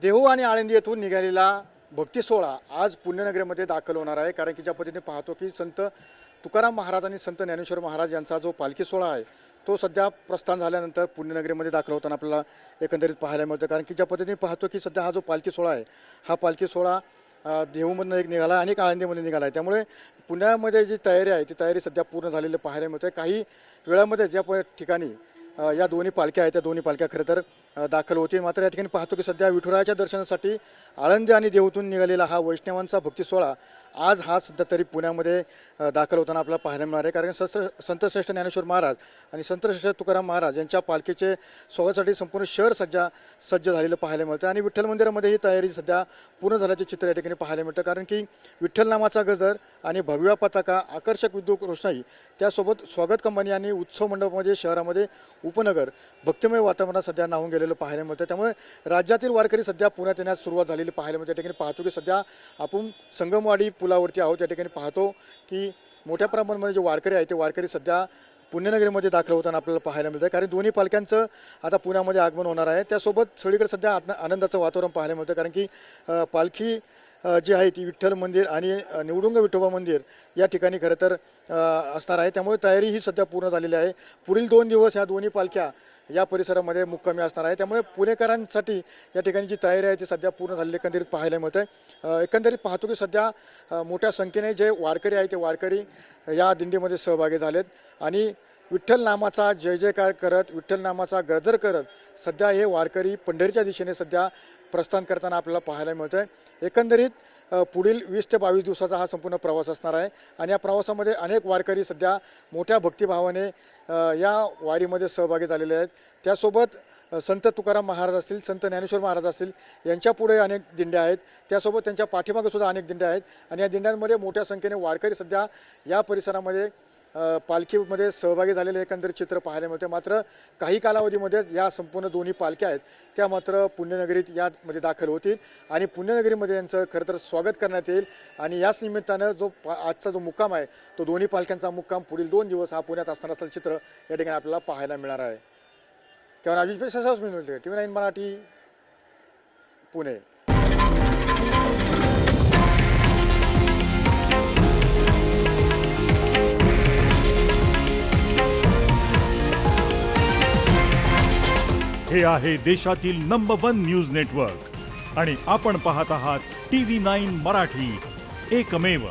देहू आणि आळंदी येथून निघालेला भक्ती सोहळा आज पुण्यनगरीमध्ये दाखल होणार आहे। कारण की ज्या पद्धतीने पाहतो की संत तुकाराम महाराज आणि संत ज्ञानेश्वर महाराज यांचा जो पालखी सोहळा आहे तो सध्या प्रस्थान झाल्यानंतर पुण्यनगरीमध्ये दाखल होताना आपल्याला एकंदरीत पाहायला मिळतं। कारण की ज्या पद्धतीने पाहतो की सध्या हा जो पालखी सोहळा आहे हा पालखी सोहळा देहूमधून एक निघाला आहे आणि आळंदीमध्ये निघाला आहे। त्यामुळे पुण्यामध्ये जी तयारी आहे ती तयारी सध्या पूर्ण झालेली पाहायला मिळते। काही वेळामध्ये ज्या ठिकाणी या दोन्ही पालख्या आहेत त्या दोन्ही पालख्या खरं तर दाखल होतील। मात्र या ठिकाणी पाहतो की सध्या विठुरायाच्या दर्शनासाठी आळंदी आणि देहूतून निघालेला हा वैष्णवांचा भक्ती सोहळा आज हा सध्या तरी पुण्यामध्ये दाखल होताना आपल्याला पाहायला मिळणार आहे। कारण संतश्रेष्ठ ज्ञानेश्वर महाराज आणि संतश्रेष्ठ तुकाराम महाराज यांच्या पालखीचे सोहळ्यासाठी संपूर्ण शहर सज्ज झालेलं पाहायला मिळतं आणि विठ्ठल मंदिरामध्ये ही तयारी सध्या पूर्ण झाल्याचे चित्र या ठिकाणी पाहायला मिळतं। कारण की विठ्ठल नामाचा गजर आणि भगव्या पताका, आकर्षक विद्युत रोषणाई, त्यासोबत स्वागत कंपनी आणि उत्सव मंडपामध्ये शहरामध्ये उपनगर भक्तिमय वातावरणात सध्या नाहून गेलेलं पाहायला मिळतं। त्यामुळे राज्यातील वारकरी सध्या पुण्यात येण्यास सुरुवात झालेली पाहायला मिळते। या ठिकाणी पाहतो की सध्या आपण संगमवाडी पुलावरती आहोत। या ठिकाणी पाहतो की मोठ्या प्रमाणामध्ये जे वारकरी आहेत ते वारकरी सध्या पुण्यनगरीमध्ये दाखल होताना आपल्याला पाहायला मिळतं। कारण दोन्ही पालख्यांचं आता पुण्यामध्ये आगमन होणार आहे। त्यासोबत सगळीकडे सध्या आनंदाचं वातावरण पाहायला मिळतं। कारण की पालखी जी आहे ती विठ्ठल मंदिर आणि निवडुंग विठोबा मंदिर या ठिकाणी खरं तर असणार आहे। त्यामुळे तयारी ही सध्या पूर्ण झालेली आहे। पुढील 2 दिवस ह्या दोन्ही पालख्या या परिसरामध्ये मुक्कामी असणार आहे। त्यामुळे पुणेकरांसाठी या ठिकाणी जी तयारी आहे ती सध्या पूर्ण झालेली एकंदरीत पाहायला मिळते। एकंदरीत पाहतो की सध्या मोठ्या संख्येने जे वारकरी आहेत ते वारकरी या दिंडीमध्ये सहभागी झालेत आणि विठ्ठल नामाचा जय जयकार करत, विठ्ठल नामाचा गजर करत सध्या हे वारकरी पंढरीच्या दिशेने सध्या प्रस्थान करताना आपल्याला पाहायला मिळतं आहे। एकंदरीत पुढील 20 ते 22 दिवसाचा हा संपूर्ण प्रवास असणार आहे आणि या प्रवासामध्ये अनेक वारकरी सध्या मोठ्या भक्तिभावाने या वारीमध्ये सहभागी झालेले आहेत। त्यासोबत संत तुकाराम महाराज असतील, संत ज्ञानेश्वर महाराज असतील यांच्या पुढे अनेक दिंड्या आहेत, त्यासोबत त्यांच्या पाठीमागे सुद्धा अनेक दिंड्या आहेत आणि या दिंड्यांमध्ये मोठ्या संख्येने वारकरी सध्या या परिसरामध्ये पालखीमध्ये सहभागी झालेले एकंदरीत चित्र पाहायला मिळते। मात्र काही कालावधीमध्येच या संपूर्ण दोन्ही पालख्या आहेत त्या मात्र पुण्यनगरीत यामध्ये दाखल होतील आणि पुण्यनगरीमध्ये यांचं खरं तर स्वागत करण्यात येईल आणि याच निमित्तानं आजचा जो मुक्काम आहे तो दोन्ही पालख्यांचा मुक्काम पुढील 2 दिवस हा पुण्यात असणार असलेलं चित्र या ठिकाणी आपल्याला पाहायला मिळणार आहे। किंवा अजित सहज मिळते TV9 मराठी पुणे। हे आहे देशातील नंबर 1 न्यूज नेटवर्क आणि आपण पाहत आहात TV9 मराठी, एकमेव।